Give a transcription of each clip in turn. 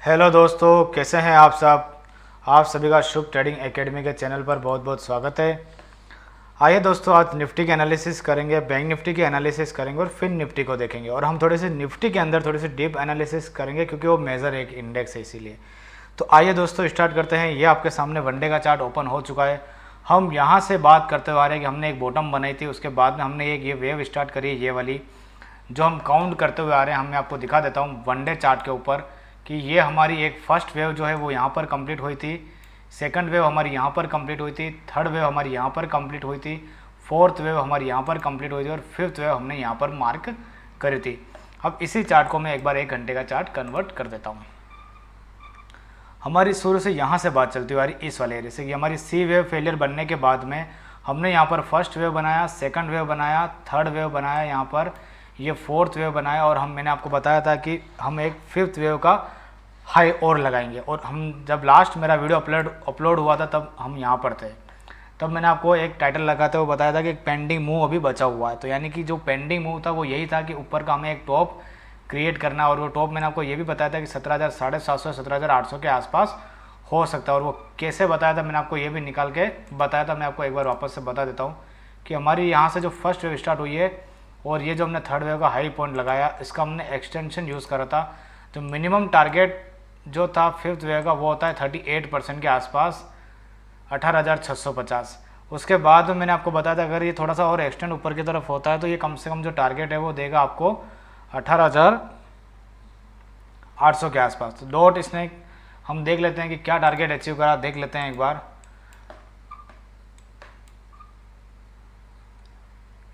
Hello दोस्तों, कैसे हैं आप सब। आप सभी का शुभ ट्रेडिंग एकेडमी के चैनल पर बहुत बहुत स्वागत है। आइए दोस्तों, आज निफ्टी के एनालिसिस करेंगे, बैंक निफ्टी की एनालिसिस करेंगे और फिर निफ्टी को देखेंगे। और हम थोड़े से निफ्टी के अंदर थोड़ी सी डीप एनालिसिस करेंगे क्योंकि वो मेजर एक इंडेक्स है इसीलिए। तो आइए दोस्तों स्टार्ट करते हैं। ये आपके सामने वनडे का चार्ट ओपन हो चुका है। हम यहाँ से बात करते हुए आ रहे हैं कि हमने एक बॉटम बनाई थी, उसके बाद में हमने एक ये वेव स्टार्ट करी, ये वाली जो हम काउंट करते हुए आ रहे हैं। मैं आपको दिखा देता हूँ वनडे चार्ट के ऊपर कि ये हमारी एक फर्स्ट वेव जो है वो यहाँ पर कंप्लीट हुई थी, सेकंड वेव हमारी यहाँ पर कंप्लीट हुई थी, थर्ड वेव हमारी यहाँ पर कंप्लीट हुई थी, फोर्थ वेव हमारी यहाँ पर कंप्लीट हुई थी और फिफ्थ वेव हमने यहाँ पर मार्क करी थी। अब इसी चार्ट को मैं एक बार 1 घंटे का चार्ट कन्वर्ट कर देता हूँ। हमारी शुरू से यहाँ से बात चलती हुई आ रही इस वाले एरिया से कि हमारी सी वेव फेलियर बनने के बाद में हमने यहाँ पर फर्स्ट वेव बनाया, सेकंड वेव बनाया, थर्ड वेव बनाया, यहाँ पर ये फोर्थ वेव बनाया और मैंने आपको बताया था कि हम एक फिफ्थ वेव का हाई और लगाएंगे। और हम जब लास्ट मेरा वीडियो अपलोड हुआ था तब हम यहाँ पर थे, तब मैंने आपको एक टाइटल लगाते हुए बताया था कि एक पेंडिंग मूव अभी बचा हुआ है। तो यानी कि जो पेंडिंग मूव था वो यही था कि ऊपर का हमें एक टॉप क्रिएट करना है और वो टॉप मैंने आपको ये भी बताया था कि 17,750 17,800 के आसपास हो सकता है। और वो कैसे बताया था मैंने आपको ये भी निकाल के बताया था। मैं आपको एक बार वापस से बता देता हूँ कि हमारी यहाँ से जो फर्स्ट वेव स्टार्ट हुई है और ये जो हमने थर्ड वेव का हाई पॉइंट लगाया, इसका हमने एक्सटेंशन यूज़ करा था। तो मिनिमम टारगेट जो था फिफ्थ वेव का वो होता है 38% के आसपास, 18,650। उसके बाद में मैंने आपको बताया था अगर ये थोड़ा सा और एक्सटेंड ऊपर की तरफ होता है तो ये कम से कम जो टारगेट है वो देगा आपको 18,800 के आसपास। तो डॉट इसने हम देख लेते हैं कि क्या टारगेट अचीव करा, देख लेते हैं एक बार।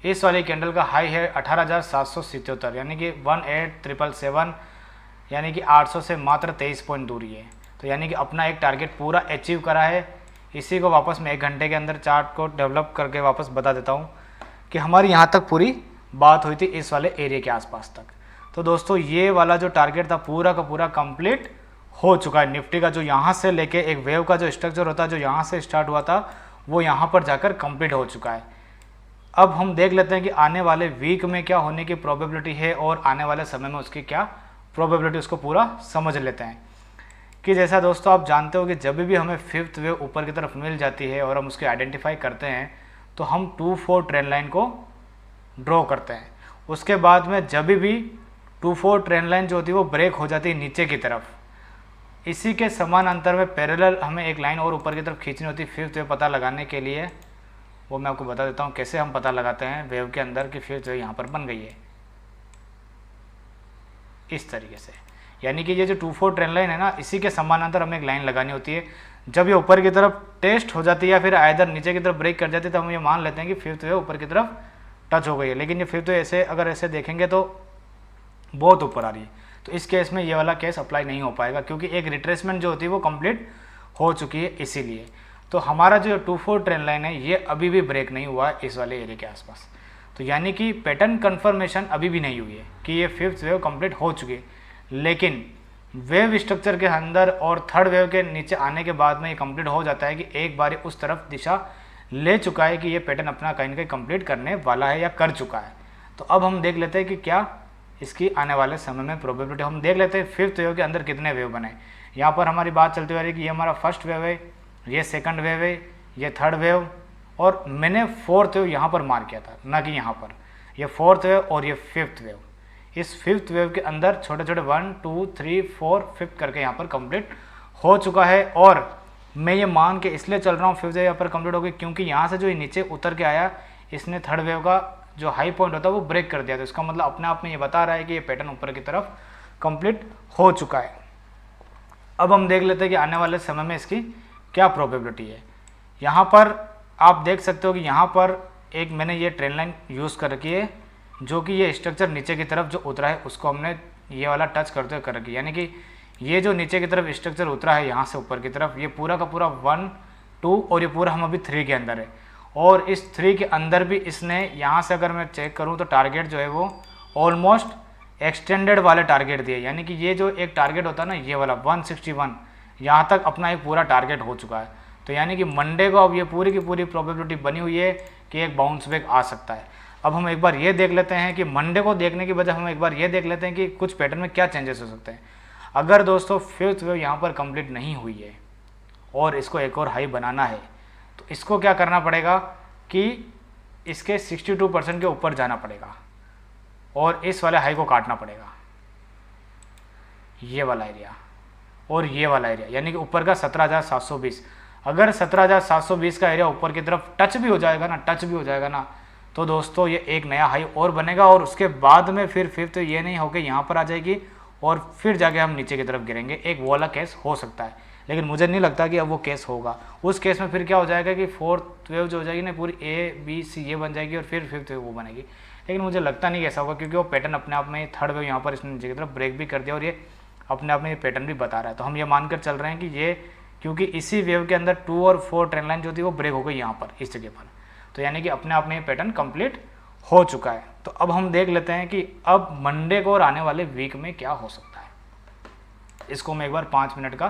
इस वाली कैंडल का हाई है 18,777 यानी कि 18,777 यानी कि 800 से मात्र 23 पॉइंट दूरी है। तो यानी कि अपना एक टारगेट पूरा अचीव करा है। इसी को वापस मैं 1 घंटे के अंदर चार्ट को डेवलप करके वापस बता देता हूँ कि हमारी यहाँ तक पूरी बात हुई थी इस वाले एरिया के आसपास तक। तो दोस्तों ये वाला जो टारगेट था पूरा का पूरा कंप्लीट हो चुका है। निफ्टी का जो यहाँ से लेके एक वेव का जो स्ट्रक्चर होता है जो यहाँ से स्टार्ट हुआ था वो यहाँ पर जाकर कंप्लीट हो चुका है। अब हम देख लेते हैं कि आने वाले वीक में क्या होने की प्रोबेबिलिटी है और आने वाले समय में उसकी क्या प्रोबेबिलिटी, उसको पूरा समझ लेते हैं। कि जैसा दोस्तों आप जानते हो कि जब भी हमें फिफ्थ वेव ऊपर की तरफ मिल जाती है और हम उसके आइडेंटिफाई करते हैं तो हम 2-4 ट्रेंड लाइन को ड्रॉ करते हैं। उसके बाद में जब भी 2-4 ट्रेंड लाइन जो होती है वो ब्रेक हो जाती है नीचे की तरफ, इसी के समान अंतर में पैरेलल हमें एक लाइन और ऊपर की तरफ खींचनी होती है फिफ्थ वेव पता लगाने के लिए। वो मैं आपको बता देता हूँ कैसे हम पता लगाते हैं वेव के अंदर कि फिफ्थ वेव यहाँ पर बन गई है इस तरीके से। यानी कि ये जो 2-4 ट्रेंड लाइन है ना, इसी के समानांतर हमें एक लाइन लगानी होती है। जब ये ऊपर की तरफ टेस्ट हो जाती है या फिर आइदर नीचे की तरफ ब्रेक कर जाती है तो हम ये मान लेते हैं कि फिफ्थ वेव ऊपर की तरफ टच हो गई है। लेकिन ये फिफ्थ वेव ऐसे अगर ऐसे देखेंगे तो बहुत ऊपर आ रही है, तो इस केस में ये वाला केस अप्लाई नहीं हो पाएगा क्योंकि एक रिट्रेसमेंट जो होती है वो कंप्लीट हो चुकी है इसीलिए। तो हमारा जो 2-4 ट्रेंड लाइन है ये अभी भी ब्रेक नहीं हुआ है इस वाले एरिया के आसपास। तो यानी कि पैटर्न कन्फर्मेशन अभी भी नहीं हुई है कि ये फिफ्थ वेव कंप्लीट हो चुकी है। लेकिन वेव स्ट्रक्चर के अंदर और थर्ड वेव के नीचे आने के बाद में ये कंप्लीट हो जाता है कि एक बार उस तरफ दिशा ले चुका है कि ये पैटर्न अपना कहीं ना कहीं कंप्लीट करने वाला है या कर चुका है। तो अब हम देख लेते हैं कि क्या इसकी आने वाले समय में प्रोबेबिलिटी। हम देख लेते हैं फिफ्थ वेव के अंदर कितने वेव बने। यहाँ पर हमारी बात चलती हुई आ रही है कि ये हमारा फर्स्ट वेव है, ये सेकंड वेव है, ये थर्ड वेव और मैंने फोर्थ वेव यहाँ पर मार्क किया था, ना कि यहाँ पर। ये फोर्थ वेव और ये फिफ्थ वेव, इस फिफ्थ वेव के अंदर छोटे छोटे 1 2 3 4 5 करके यहाँ पर कंप्लीट हो चुका है। और मैं ये मान के इसलिए चल रहा हूँ फिफ्थ वेव यहाँ पर कंप्लीट हो गई क्योंकि यहाँ से जो ये नीचे उतर के आया इसने थर्ड वेव का जो हाई पॉइंट होता है वो ब्रेक कर दिया। तो इसका मतलब अपने आप में ये बता रहा है कि ये पैटर्न ऊपर की तरफ कंप्लीट हो चुका है। अब हम देख लेते हैं कि आने वाले समय में इसकी क्या प्रोबेबिलिटी है। यहाँ पर आप देख सकते हो कि यहाँ पर एक मैंने ये ट्रेंड लाइन यूज़ कर रखी है जो कि ये स्ट्रक्चर नीचे की तरफ जो उतरा है उसको हमने ये वाला टच करते हुए कर रखी है। यानी कि ये जो नीचे की तरफ स्ट्रक्चर उतरा है यहाँ से ऊपर की तरफ, ये पूरा का पूरा 1 2 और ये पूरा हम अभी 3 के अंदर है। और इस 3 के अंदर भी इसने यहाँ से अगर मैं चेक करूँ तो टारगेट जो है वो ऑलमोस्ट एक्सटेंडेड वाले टारगेट दिए। यानी कि ये जो एक टारगेट होता है ना ये वाला 161 यहाँ तक अपना एक पूरा टारगेट हो चुका है। तो यानी कि मंडे को अब ये पूरी की पूरी प्रोबेबिलिटी बनी हुई है कि एक बाउंस बैक आ सकता है। अब हम एक बार ये देख लेते हैं कि मंडे को देखने की बजाय हम एक बार ये देख लेते हैं कि कुछ पैटर्न में क्या चेंजेस हो सकते हैं। अगर दोस्तों फिफ्थ वेव यहाँ पर कंप्लीट नहीं हुई है और इसको एक और हाई बनाना है तो इसको क्या करना पड़ेगा कि इसके 62% के ऊपर जाना पड़ेगा और इस वाले हाई को काटना पड़ेगा, ये वाला एरिया और ये वाला एरिया, यानी कि ऊपर का 17,720। अगर 17,720 का एरिया ऊपर की तरफ टच भी हो जाएगा ना तो दोस्तों ये एक नया हाई और बनेगा और उसके बाद में फिर फिफ्थ ये नहीं होकर यहाँ पर आ जाएगी और फिर जाके हम नीचे की तरफ गिरेंगे। एक वो वाला केस हो सकता है, लेकिन मुझे नहीं लगता कि अब वो केस होगा। उस केस में फिर क्या हो जाएगा कि फोर्थ वेव जो हो जाएगी ना पूरी ABC ये बन जाएगी और फिर फिफ्थ वेव वो बनेगी, लेकिन मुझे लगता नहीं ऐसा होगा क्योंकि वो पैटर्न अपने आप में थर्ड वेव यहाँ पर इसने नीचे की तरफ ब्रेक भी कर दिया और ये अपने आप में ये पैटर्न भी बता रहा है। तो हम ये मानकर चल रहे हैं कि ये क्योंकि इसी वेव के अंदर 2 और 4 ट्रेंड लाइन जो थी वो ब्रेक हो गई यहाँ पर इस जगह पर, तो यानी कि अपने आप में ये पैटर्न कंप्लीट हो चुका है। तो अब हम देख लेते हैं कि अब मंडे को और आने वाले वीक में क्या हो सकता है। इसको मैं एक बार 5 मिनट का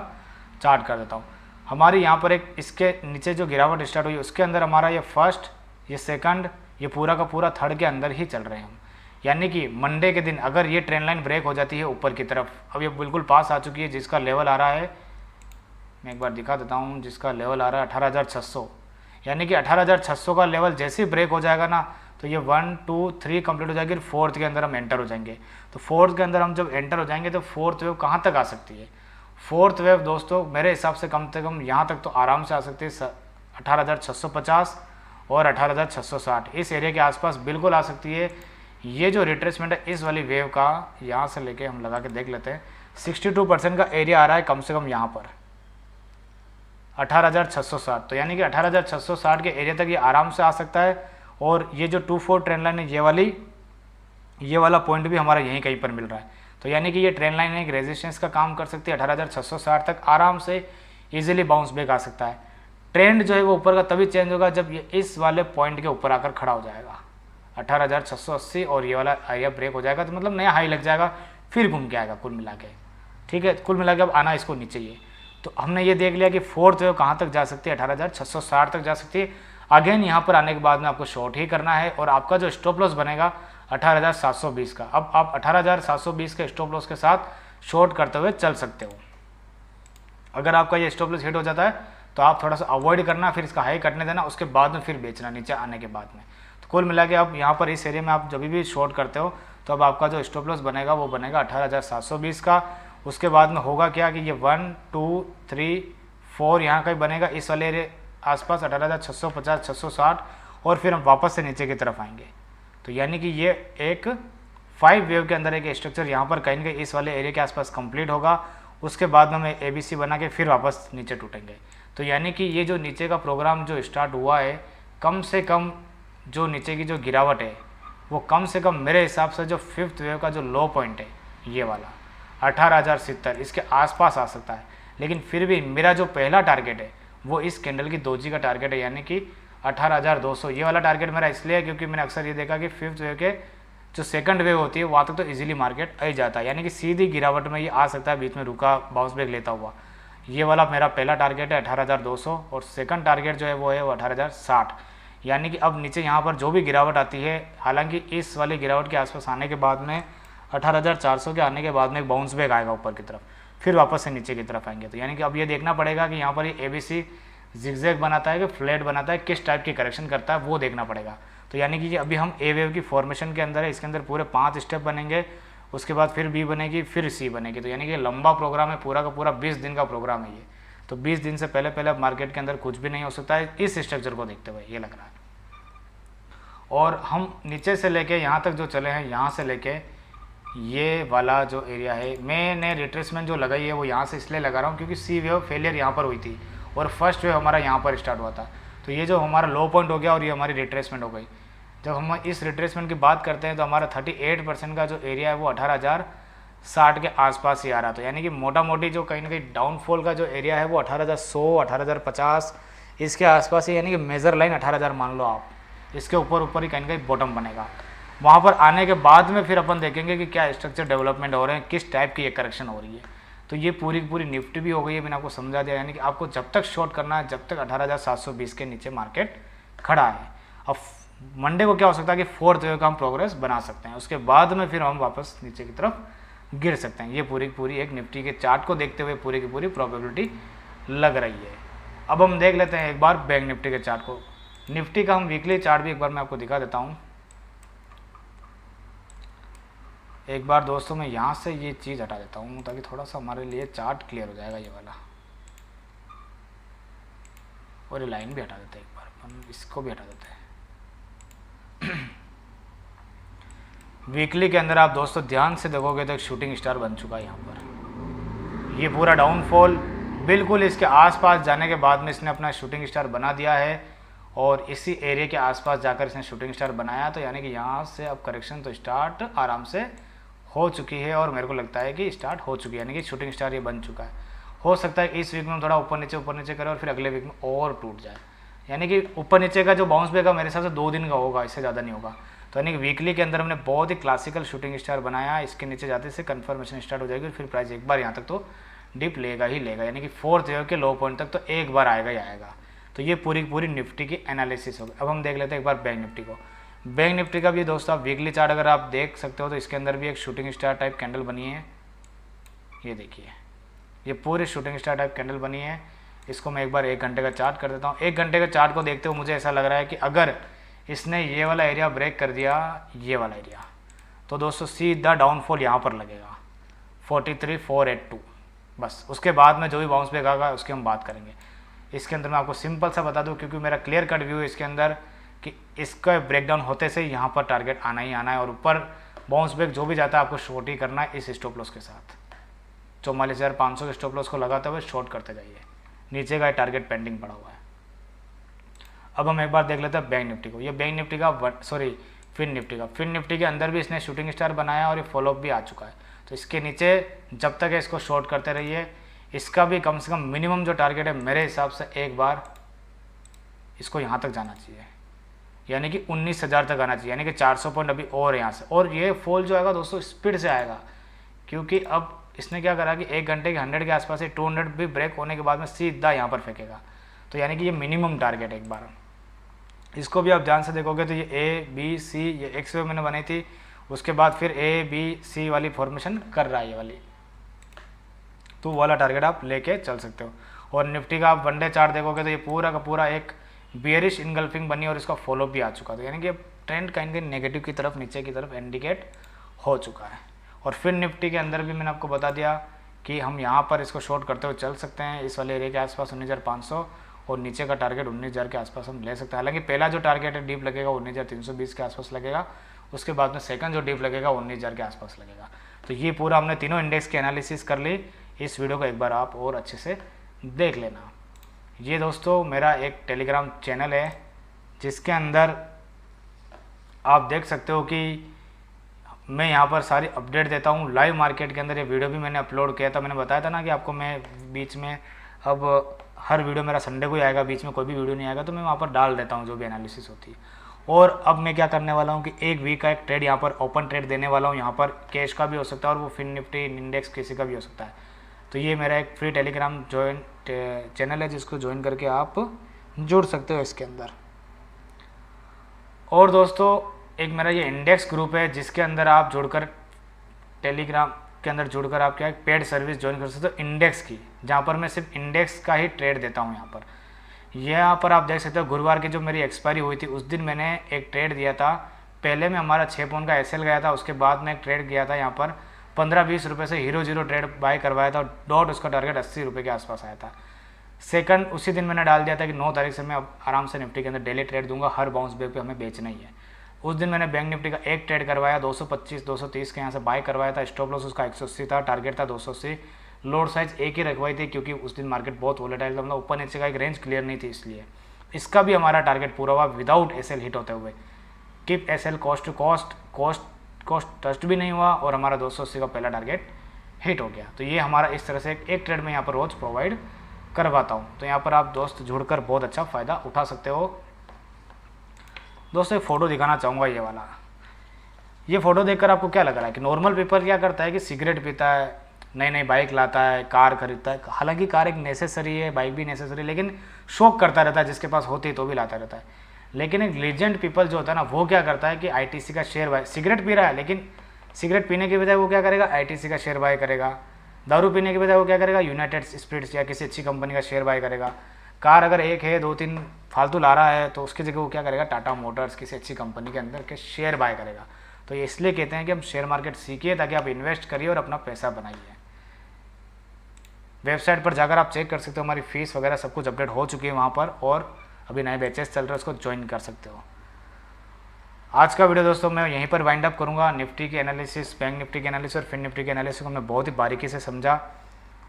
चार्ट कर देता हूँ। हमारी यहाँ पर एक इसके नीचे जो गिरावट स्टार्ट हुई उसके अंदर हमारा ये फर्स्ट, ये सेकंड, ये पूरा का पूरा थर्ड के अंदर ही चल रहे हैं हम, यानी कि मंडे के दिन अगर ये ट्रेंड लाइन ब्रेक हो जाती है ऊपर की तरफ, अब ये बिल्कुल पास आ चुकी है, जिसका लेवल आ रहा है मैं एक बार दिखा देता हूँ, जिसका लेवल आ रहा है 18,600, यानी कि 18,600 का लेवल जैसे ही ब्रेक हो जाएगा ना तो ये 1 2 3 कंप्लीट हो जाएगी और फोर्थ के अंदर हम एंटर हो जाएंगे। तो फोर्थ के अंदर हम जब एंटर हो जाएंगे तो फोर्थ वेव कहाँ तक आ सकती है? फोर्थ वेव दोस्तों मेरे हिसाब से कम यहाँ तक तो आराम से आ सकती है 18,650 और 18,660 इस एरिया के आसपास बिल्कुल आ सकती है। ये जो रिट्रेसमेंट है इस वाली वेव का यहाँ से लेके हम लगा के देख लेते हैं, 62% का एरिया आ रहा है कम से कम यहाँ पर 18,660, तो यानी कि 18,660 के एरिया तक ये आराम से आ सकता है। और ये जो 2-4 ट्रेंड लाइन है ये वाला पॉइंट भी हमारा यहीं कहीं पर मिल रहा है, तो यानी कि ये ट्रेंड लाइन एक रेजिस्टेंस का काम कर सकती है। 18,660 तक आराम से इजीली बाउंस बैक आ सकता है। ट्रेंड जो है वो ऊपर का तभी चेंज होगा जब ये इस वाले पॉइंट के ऊपर आकर खड़ा हो जाएगा 18,680 और ये वाला एरिया ब्रेक हो जाएगा, तो मतलब नया हाई लग जाएगा, फिर घूम के आएगा कुल मिला के। ठीक है, कुल मिला के अब आना इसको नीचे ही है। तो हमने ये देख लिया कि फोर्थ वेव कहाँ तक जा सकती है, 18,660 तक जा सकती है। अगेन यहाँ पर आने के बाद में आपको शॉर्ट ही करना है और आपका जो स्टॉप लॉस बनेगा 18,720 का। अब आप 18,720 के स्टॉप लॉस के साथ शॉर्ट करते हुए चल सकते हो। अगर आपका ये स्टॉप लॉस हिट हो जाता है तो आप थोड़ा सा अवॉइड करना, फिर इसका हाई कटने देना, उसके बाद में फिर बेचना नीचे आने के बाद में। तो कुल मिला के अब यहाँ पर इस एरिया में आप जब भी शॉर्ट करते हो तो अब आपका जो स्टॉप लॉस बनेगा वो बनेगा 18,720 का। उसके बाद में होगा क्या कि ये 1 2 3 4 यहाँ का ही बनेगा इस वाले एरिया आसपास 18,650 660 और फिर हम वापस से नीचे की तरफ आएंगे। तो यानी कि ये एक 5 वेव के अंदर एक स्ट्रक्चर यहाँ पर कहीं ना कहीं इस वाले एरिया के आसपास कंप्लीट होगा। उसके बाद में हमें ABC बना के फिर वापस नीचे टूटेंगे। तो यानी कि ये जो नीचे का प्रोग्राम जो स्टार्ट हुआ है, कम से कम जो नीचे की जो गिरावट है वो कम से कम मेरे हिसाब से जो फिफ्थ वेव का जो लो पॉइंट है ये वाला 18,070 इसके आसपास आ सकता है। लेकिन फिर भी मेरा जो पहला टारगेट है वो इस कैंडल की दोजी का टारगेट है, यानी कि 18,200। ये वाला टारगेट मेरा इसलिए है क्योंकि मैंने अक्सर ये देखा कि फिफ्थ वेव के जो सेकंड वेव होती है वहाँ तक तो इजीली मार्केट आ जाता है, यानी कि सीधी गिरावट में ये आ सकता है, बीच में रुका बाउंस बैक लेता हुआ। ये वाला मेरा पहला टारगेट है 18,200 और सेकंड टारगेट जो है वो है वो 18,060। यानी कि अब नीचे यहाँ पर जो भी गिरावट आती है, हालांकि इस वाली गिरावट के आसपास आने के बाद में 18,400 के आने के बाद में एक बाउंस बैक आएगा ऊपर की तरफ, फिर वापस से नीचे की तरफ आएंगे। तो यानी कि अब ये देखना पड़ेगा कि यहाँ पर ये ABC जिगजैग बनाता है कि फ्लैट बनाता है, किस टाइप की करेक्शन करता है वो देखना पड़ेगा। तो यानी कि अभी हम ए वेव की फॉर्मेशन के अंदर है, इसके अंदर पूरे 5 स्टेप बनेंगे, उसके बाद फिर B बनेगी, फिर C बनेगी। तो यानी कि लंबा प्रोग्राम है, पूरा का पूरा 20 दिन का प्रोग्राम है ये। तो 20 दिन से पहले पहले मार्केट के अंदर कुछ भी नहीं हो सकता है इस स्ट्रक्चर को देखते हुए, ये लग रहा है। और हम नीचे से लेके यहाँ तक जो चले हैं, यहाँ से लेके ये वाला जो एरिया है, मैंने रिट्रेसमेंट जो लगाई है वो यहाँ से इसलिए लगा रहा हूँ क्योंकि C वेव फेलियर यहाँ पर हुई थी और फर्स्ट वेव हमारा यहाँ पर स्टार्ट हुआ था। तो ये जो हमारा लो पॉइंट हो गया और ये हमारी रिट्रेसमेंट हो गई। जब हम इस रिट्रेसमेंट की बात करते हैं तो हमारा 38% का जो एरिया है वो 18,060 के आसपास ही आ रहा था। यानी कि मोटा मोटी जो कहीं ना कहीं डाउनफॉल का जो एरिया है वो 18,100 18,050 इसके आसपास ही, यानी कि मेजर लाइन 18,000 मान लो आप, इसके ऊपर ही कहीं ना कहीं बॉटम बनेगा। वहाँ पर आने के बाद में फिर अपन देखेंगे कि क्या स्ट्रक्चर डेवलपमेंट हो रहे हैं, किस टाइप की एक करेक्शन हो रही है। तो ये पूरी की पूरी निफ्टी भी हो गई है, मैंने आपको समझा दिया। यानी कि आपको जब तक शॉर्ट करना है जब तक 18,720 के नीचे मार्केट खड़ा है। अब मंडे को क्या हो सकता है कि फोर्थ वेव का हम प्रोग्रेस बना सकते हैं, उसके बाद में फिर हम वापस नीचे की तरफ गिर सकते हैं। ये पूरी की पूरी एक निफ्टी के चार्ट को देखते हुए पूरी की पूरी प्रोबेबिलिटी लग रही है। अब हम देख लेते हैं एक बार बैंक निफ्टी के चार्ट को। निफ्टी का हम वीकली चार्ट भी एक बार मैं आपको दिखा देता हूँ। एक बार दोस्तों मैं यहाँ से ये चीज़ हटा देता हूँ ताकि थोड़ा सा हमारे लिए चार्ट क्लियर हो जाएगा ये वाला, और ये लाइन भी हटा देते हैं एक बार, हम इसको भी हटा देते हैं। वीकली के अंदर आप दोस्तों ध्यान से देखोगे तो एक शूटिंग स्टार बन चुका है यहाँ पर। ये पूरा डाउनफॉल बिल्कुल इसके आसपास जाने के बाद में इसने अपना शूटिंग स्टार बना दिया है, और इसी एरिया के आसपास जाकर इसने शूटिंग स्टार बनाया। तो यानी कि यहाँ से अब करेक्शन तो स्टार्ट आराम से हो चुकी है, और मेरे को लगता है कि स्टार्ट हो चुकी है, यानी कि शूटिंग स्टार ये बन चुका है। हो सकता है इस वीक में थोड़ा ऊपर नीचे करे और फिर अगले वीक में और टूट जाए। यानी कि ऊपर नीचे का जो बाउंस बैक है मेरे हिसाब से 2 दिन का होगा, इससे ज़्यादा नहीं होगा। तो यानी कि वीकली के अंदर हमने बहुत ही क्लासिकल शूटिंग स्टार बनाया। इसके नीचे जाते से कन्फर्मेशन स्टार्ट हो जाएगी, फिर प्राइस एक बार यहाँ तक तो डिप लेगा ही लेगा, यानी कि 4th ईयर के लो पॉइंट तक तो एक बार आएगा ही आएगा। तो ये पूरी पूरी निफ्टी की एनालिसिस होगी। अब हम देख लेते हैं एक बार बैंक निफ्टी को। बैंक निफ्टी का भी दोस्तों आप वीकली चार्ट अगर आप देख सकते हो तो इसके अंदर भी एक शूटिंग स्टार टाइप कैंडल बनी है। ये देखिए, ये पूरी शूटिंग स्टार टाइप कैंडल बनी है। इसको मैं एक बार 1 घंटे का चार्ट कर देता हूँ। 1 घंटे के चार्ट को देखते हुए मुझे ऐसा लग रहा है कि अगर इसने ये वाला एरिया ब्रेक कर दिया, ये वाला एरिया, तो दोस्तों सीधा डाउनफॉल यहाँ पर लगेगा 43,482। बस उसके बाद में जो भी बाउंस बैक आएगा उसकी हम बात करेंगे। इसके अंदर मैं आपको सिंपल सा बता दूं, क्योंकि मेरा क्लियर कट व्यू है इसके अंदर कि इसका ब्रेकडाउन होते से यहाँ पर टारगेट आना ही आना है, और ऊपर बाउंस बैक जो भी जाता है आपको शॉर्ट ही करना है इस स्टॉप लॉस के साथ। 44,500 के स्टॉप लॉस को लगाते हुए शॉर्ट करते जाइए। नीचे का टारगेट पेंडिंग पड़ा हुआ है। अब हम एक बार देख लेते हैं बैंक निफ्टी को। ये बैंक निफ्टी का फिन निफ्टी का। फिन निफ्टी के अंदर भी इसने शूटिंग स्टार बनाया और ये फॉलोअप भी आ चुका है। तो इसके नीचे जब तक है इसको शॉर्ट करते रहिए। इसका भी कम से कम मिनिमम जो टारगेट है मेरे हिसाब से एक बार इसको यहाँ तक जाना चाहिए, यानी कि 19,000 तक आना चाहिए, यानी कि 400 पॉइंट अभी और यहाँ से। और ये फॉल जो आएगा दोस्तों स्पीड से आएगा, क्योंकि अब इसने क्या करा कि 1 घंटे के 100 के आसपास से 200 भी ब्रेक होने के बाद में सीधा यहाँ पर फेंकेगा। तो यानी कि ये मिनिमम टारगेट है एक बार। इसको भी आप ध्यान से देखोगे तो ये A, B, C ये एक्स वे मैंने बनाई थी, उसके बाद फिर A, B, C वाली फॉर्मेशन कर रहा है ये वाली, तो वाला टारगेट आप लेके चल सकते हो। और निफ्टी का आप 1 डे चार्ट देखोगे तो ये पूरा का पूरा एक बियरिश इनगल्फिंग बनी और इसका फॉलो भी आ चुका था, यानी कि ट्रेंड कहीं नेगेटिव की तरफ नीचे की तरफ इंडिकेट हो चुका है। और फिर निफ्टी के अंदर भी मैंने आपको बता दिया कि हम यहाँ पर इसको शॉर्ट करते हुए चल सकते हैं इस वाले एरिया के आसपास 19,500, और नीचे का टारगेट 19,000 के आसपास हम ले सकते हैं। हालांकि पहला जो टारगेट है डीप लगेगा 19,320 के आसपास लगेगा, उसके बाद में सेकंड जो डीप लगेगा 19,000 के आसपास लगेगा। तो ये पूरा हमने तीनों इंडेक्स की एनालिसिस कर ली। इस वीडियो को एक बार आप और अच्छे से देख लेना। ये दोस्तों मेरा एक टेलीग्राम चैनल है जिसके अंदर आप देख सकते हो कि मैं यहाँ पर सारी अपडेट देता हूँ लाइव मार्केट के अंदर। ये वीडियो भी मैंने अपलोड किया था, मैंने बताया था ना कि आपको मैं बीच में, अब हर वीडियो मेरा संडे को ही आएगा, बीच में कोई भी वीडियो नहीं आएगा, तो मैं वहाँ पर डाल देता हूँ जो भी एनालिसिस होती है। और अब मैं क्या करने वाला हूँ कि 1 वीक का एक ट्रेड यहाँ पर ओपन ट्रेड देने वाला हूँ। यहाँ पर कैश का भी हो सकता है और वो फिन निफ्टी इंडेक्स किसी का भी हो सकता है। तो ये मेरा एक फ्री टेलीग्राम चैनल है जिसको ज्वाइन करके आप जुड़ सकते हो इसके अंदर। और दोस्तों एक मेरा ये इंडेक्स ग्रुप है जिसके अंदर आप जुड़कर टेलीग्राम के अंदर जुड़कर आप क्या पेड सर्विस ज्वाइन कर सकते हो इंडेक्स की, जहाँ पर मैं सिर्फ इंडेक्स का ही ट्रेड देता हूँ। यहाँ पर आप देख सकते हो गुरुवार की जो मेरी एक्सपायरी हुई थी उस दिन मैंने एक ट्रेड दिया था। पहले में हमारा 6 पॉइंट का एसएल गया था, उसके बाद में एक ट्रेड गया था यहाँ पर 15-20 रुपये से हीरो जीरो ट्रेड बाय करवाया था, डॉट उसका टारगेट 80 रुपये के आसपास आया था। सेकंड उसी दिन मैंने डाल दिया था कि 9 तारीख से मैं अब आराम से निफ्टी के अंदर डेली ट्रेड दूंगा, हर बाउंस बैक पे हमें बेचना ही है। उस दिन मैंने बैंक निफ्टी का एक ट्रेड करवाया 225-230 के यहाँ से बाय करवाया था। स्टॉप लॉस उसका 180 था, टारगेट था 280। लोड साइज एक ही रखवाई थी क्योंकि उस दिन मार्केट बहुत वोलेटाइल था, मतलब ऊपर नीचे का एक रेंज क्लियर नहीं थी, इसलिए इसका भी हमारा टारगेट पूरा हुआ विदाउट एसएल हिट होते हुए। Keep SL cost to cost टस्ट भी नहीं हुआ और हमारा 280 का पहला टारगेट हिट हो गया। तो ये हमारा इस तरह से एक ट्रेड में यहाँ पर रोज प्रोवाइड करवाता हूँ। तो यहाँ पर आप दोस्त जुड़कर बहुत अच्छा फ़ायदा उठा सकते हो। दोस्तों एक फ़ोटो दिखाना चाहूँगा, ये वाला। ये फ़ोटो देखकर आपको क्या लग रहा है कि नॉर्मल पीपल क्या करता है कि सिगरेट पीता है, नई नई बाइक लाता है, कार खरीदता है। हालांकि कार एक नेसेसरी है, बाइक भी नेसेसरी है, लेकिन शौक करता रहता है, जिसके पास होती है तो भी लाता रहता है। लेकिन एक लीजेंड पीपल जो होता है ना, वो क्या करता है कि आईटीसी का शेयर, सिगरेट पी रहा है लेकिन सिगरेट पीने की बजाय वो क्या करेगा, आईटीसी का शेयर बाय करेगा। दारू पीने की बजाय वो क्या करेगा, यूनाइटेड स्पिरिट्स या किसी अच्छी कंपनी का शेयर बाय करेगा। कार अगर एक है, 2-3 फालतू ला रहा है, तो उसकी जगह वो क्या करेगा, टाटा मोटर्स किसी अच्छी कंपनी के अंदर के शेयर बाय करेगा। तो ये इसलिए कहते हैं कि हम शेयर मार्केट सीखिए ताकि आप इन्वेस्ट करिए और अपना पैसा बनाइए। वेबसाइट पर जाकर आप चेक कर सकते हो, हमारी फीस वगैरह सब कुछ अपडेट हो चुकी है वहाँ पर, और अभी नए बैचेस चल रहे हैं, उसको ज्वाइन कर सकते हो। आज का वीडियो दोस्तों मैं यहीं पर वाइंड अप करूँगा। निफ्टी की एनालिसिस, बैंक निफ्टी की एनालिसिस और फिन निफ्टी की एनालिसिस को हमने बहुत ही बारीकी से समझा,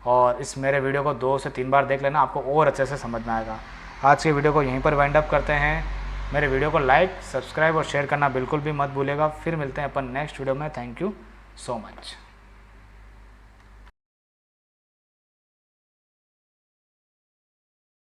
और इस मेरे वीडियो को 2 से 3 बार देख लेना, आपको और अच्छे से समझ में आएगा। आज के वीडियो को यहीं पर वाइंड अप करते हैं। मेरे वीडियो को लाइक, सब्सक्राइब और शेयर करना बिल्कुल भी मत भूलिएगा। फिर मिलते हैं अपन नेक्स्ट वीडियो में। Thank you so much.